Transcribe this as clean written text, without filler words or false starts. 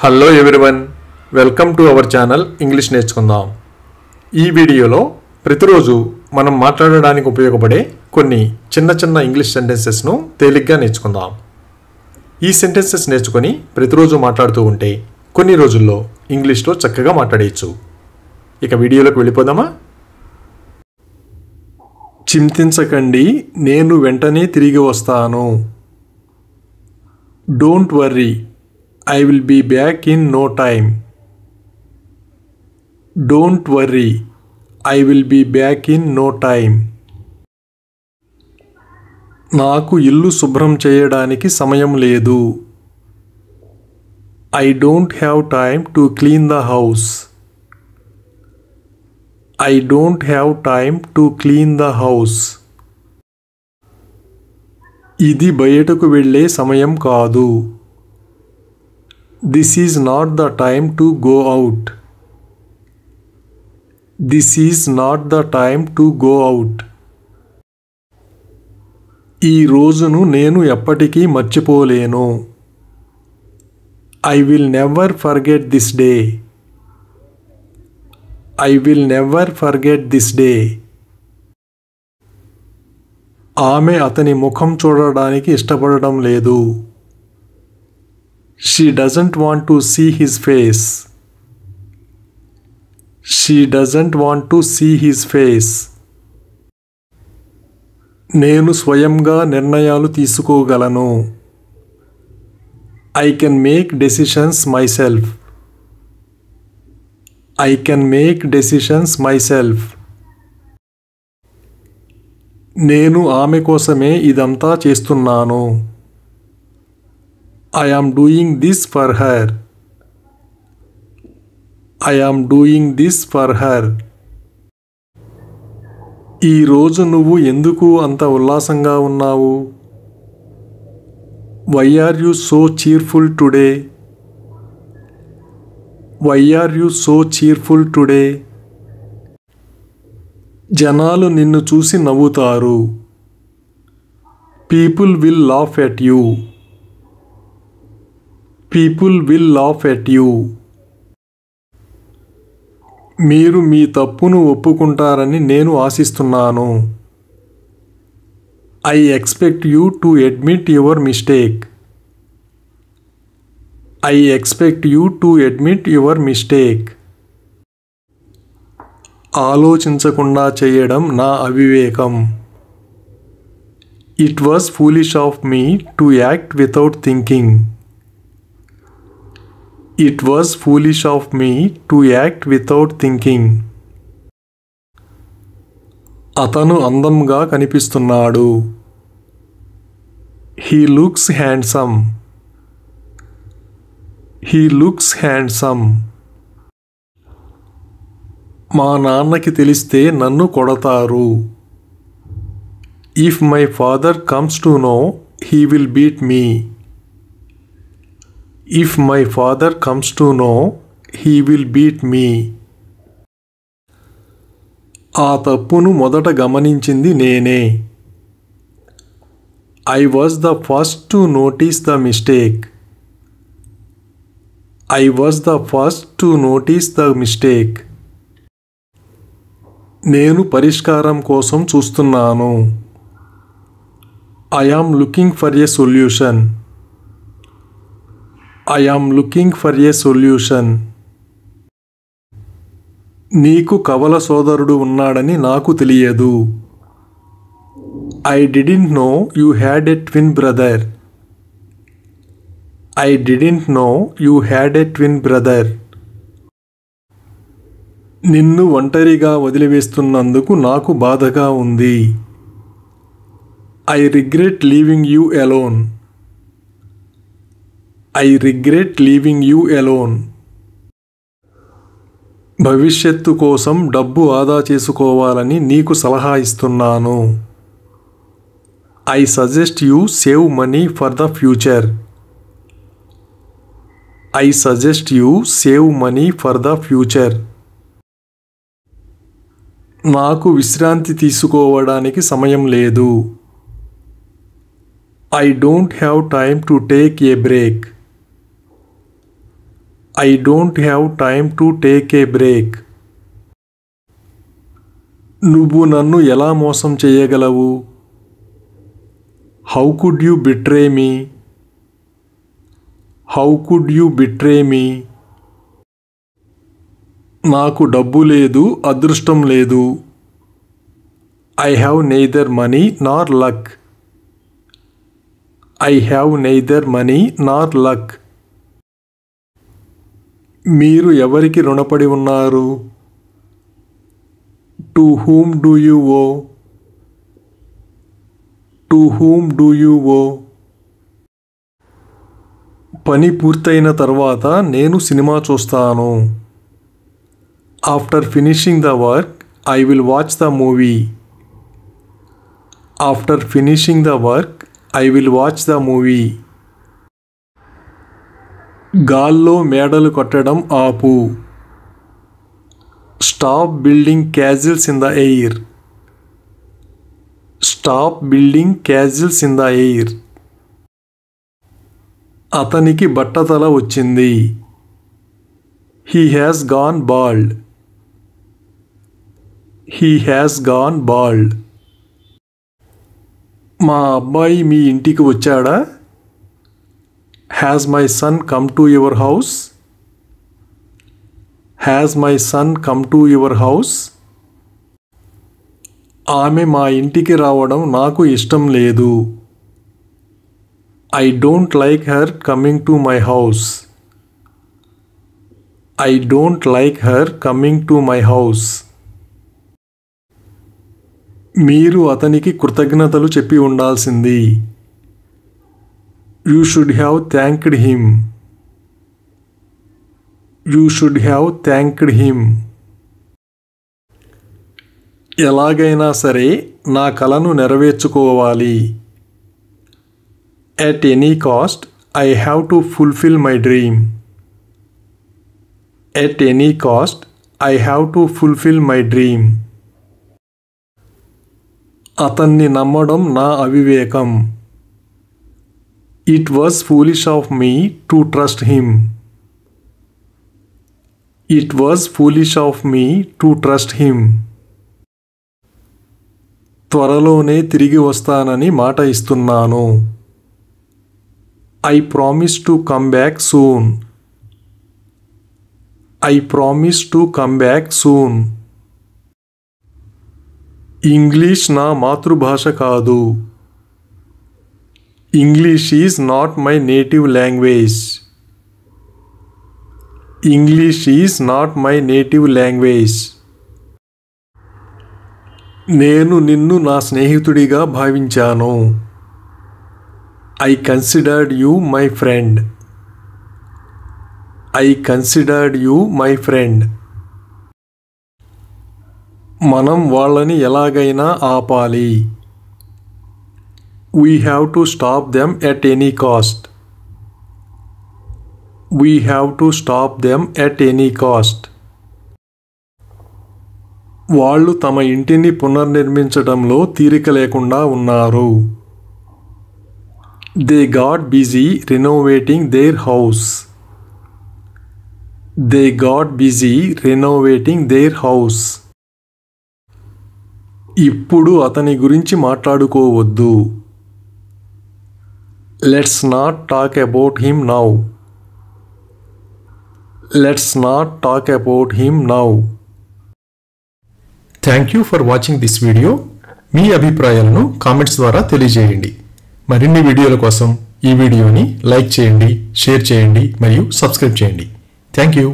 Hello everyone, welcome to our channel English నేర్చుకుందాం. ఈ వీడియోలో ప్రతిరోజు మనం మాట్లాడడానికి ఉపయోగపడే కొన్ని చిన్న చిన్న ఇంగ్లీష్ సెంటెన్సెస్ను తేలిగ్గా నేర్చుకుందాం. ఈ సెంటెన్సెస్ నేర్చుకొని ప్రతిరోజు మాట్లాడుతూ ఉంటే కొన్ని రోజుల్లో ఇంగ్లీష్లో చక్కగా మాట్లాడేయచ్చు. ఇక వీడియోలోకి వెళ్ళిపోదామా? చింతించకండి, నేను వెంటనే తిరిగి వస్తాను. Don't worry, I will be back in no time. Don't worry, I will be back in no time. నాకు ఇల్లు శుభ్రం చేయడానికి సమయం లేదు. I don't have time to clean the house. I don't have time to clean the house. ఇది బయటకు వెళ్ళే సమయం కాదు. This is not the time to go out. This is not the time to go out. ఈ రోజును నేను ఎప్పటికీ మర్చిపోలేను. I will never forget this day. I will never forget this day. ఆమె అతని ముఖం చూడడానికి ఇష్టపడడం లేదు. She doesn't want to see his face. She doesn't want to see his face. నేను స్వయంగా నిర్ణయాలు తీసుకోగలను. I can make decisions myself. I can make decisions myself. నేను ఆమె కోసమే ఇదంతా చేస్తున్నాను. I am doing this for her. I am doing this for her. ఈ రోజు నువ్వు ఎందుకు అంత ఉల్లాసంగా ఉన్నావు? Why are you so cheerful today? Why are you so cheerful today? జనాలు నిన్ను చూసి నవ్వుతారు. People will laugh at you. People will laugh at you. మీరు మీ తప్పును ఒప్పుకుంటారని నేను ఆశిస్తున్నాను. I expect you to admit your mistake. I expect you to admit your mistake. ఆలోచించకుండా చేయడం నా అవివేకం. It was foolish of me to act without thinking. It was foolish of me to act without thinking. అతను అందంగా కనిపిస్తున్నాడు. He looks handsome. He looks handsome. మా నాన్నకి తెలిస్తే నన్ను కొడతారు. If my father comes to know, he will beat me. If my father comes to know, he will beat me. ఆ తప్పును మొదట గమనించింది నేనే. I was the first to notice the mistake. I was the first to notice the mistake. నేను పరిష్కారం కోసం చూస్తున్నాను. I am looking for a solution. I am looking for a solution. నీకు కవల సోదరుడు ఉన్నాడని నాకు తెలియదు. I didn't know you had a twin brother. I didn't know you had a twin brother. నిన్ను ఒంటరిగా వదిలివేస్తున్నందుకు నాకు బాధగా ఉంది. I regret leaving you alone. I regret leaving you alone. భవిష్యత్తు కోసం డబ్బు ఆదా చేసుకోవాలని నీకు సలహా ఇస్తున్నాను. I suggest you save money for the future. I suggest you save money for the future. నాకు విశ్రాంతి తీసుకోవడానికి సమయం లేదు. I don't have time to take a break. I don't have time to take a break. నువ్వు నన్ను ఎలా మోసం చేయగలవు? How could you betray me? How could you betray me? నాకు డబ్బు లేదు, అదృష్టం లేదు. I have neither money nor luck. I have neither money nor luck. మీరు ఎవరికి రుణపడి ఉన్నారు? To whom do you owe? To whom do you owe? పని పూర్తయిన తర్వాత నేను సినిమా చూస్తాను. After finishing the work, I will watch the movie. After finishing the work, I will watch the movie. గాల్లో మేడలు కట్టడం ఆపు. Stop building castles in the air. Stop building castles in the air. అతనికి బట్టతల వచ్చింది. He has gone bald. He has gone bald. మా అబ్బాయి మీ ఇంటికి వచ్చాడా? Has my son come to your house? Has my son come to your house? ఆమె మా ఇంటికి రావడం నాకు ఇష్టం లేదు. I don't like her coming to my house. I don't like her coming to my house. మీరు అతనికి కృతజ్ఞతలు చెప్పి ఉండాల్సింది. You should have thanked him. You should have thanked him. ఎలాగైనా సరే నా కలను నెరవేర్చుకోవాలి. At any cost, I have to fulfill my dream. At any cost, I have to fulfill my dream. అతన్ని నమ్మడం నా అవివేకం. It was foolish of me to trust him. It was foolish of me to trust him. త్వరలోనే తిరిగి వస్తానని మాట ఇస్తున్నాను. I promise to come back soon. I promise to come back soon. English నా మాతృభాష కాదు. English is not my native language. English is not my native language. నేను నిన్ను నా స్నేహితుడిగా భావించాను. I considered you my friend. I considered you my friend. మనం వాళ్ళని ఎలాగైనా ఆపాలి. We have to stop them at any cost. We have to stop them at any cost. వాళ్ళు తమ ఇంటిని పునర్నిర్మించడంలో తీరిక లేకుండా ఉన్నారు. They got busy renovating their house. They got busy renovating their house. ఇప్పుడు అతని గురించి మాట్లాడుకోవద్దు. Let's not talk about him now. Let's not talk about him now. Thank you for watching this video. మీ అభిప్రాయాలను కామెంట్స్ ద్వారా తెలియజేయండి. మరిన్ని వీడియోల కోసం ఈ వీడియోని లైక్ చేయండి, షేర్ చేయండి మరియు సబ్స్క్రైబ్ చేయండి. Thank you.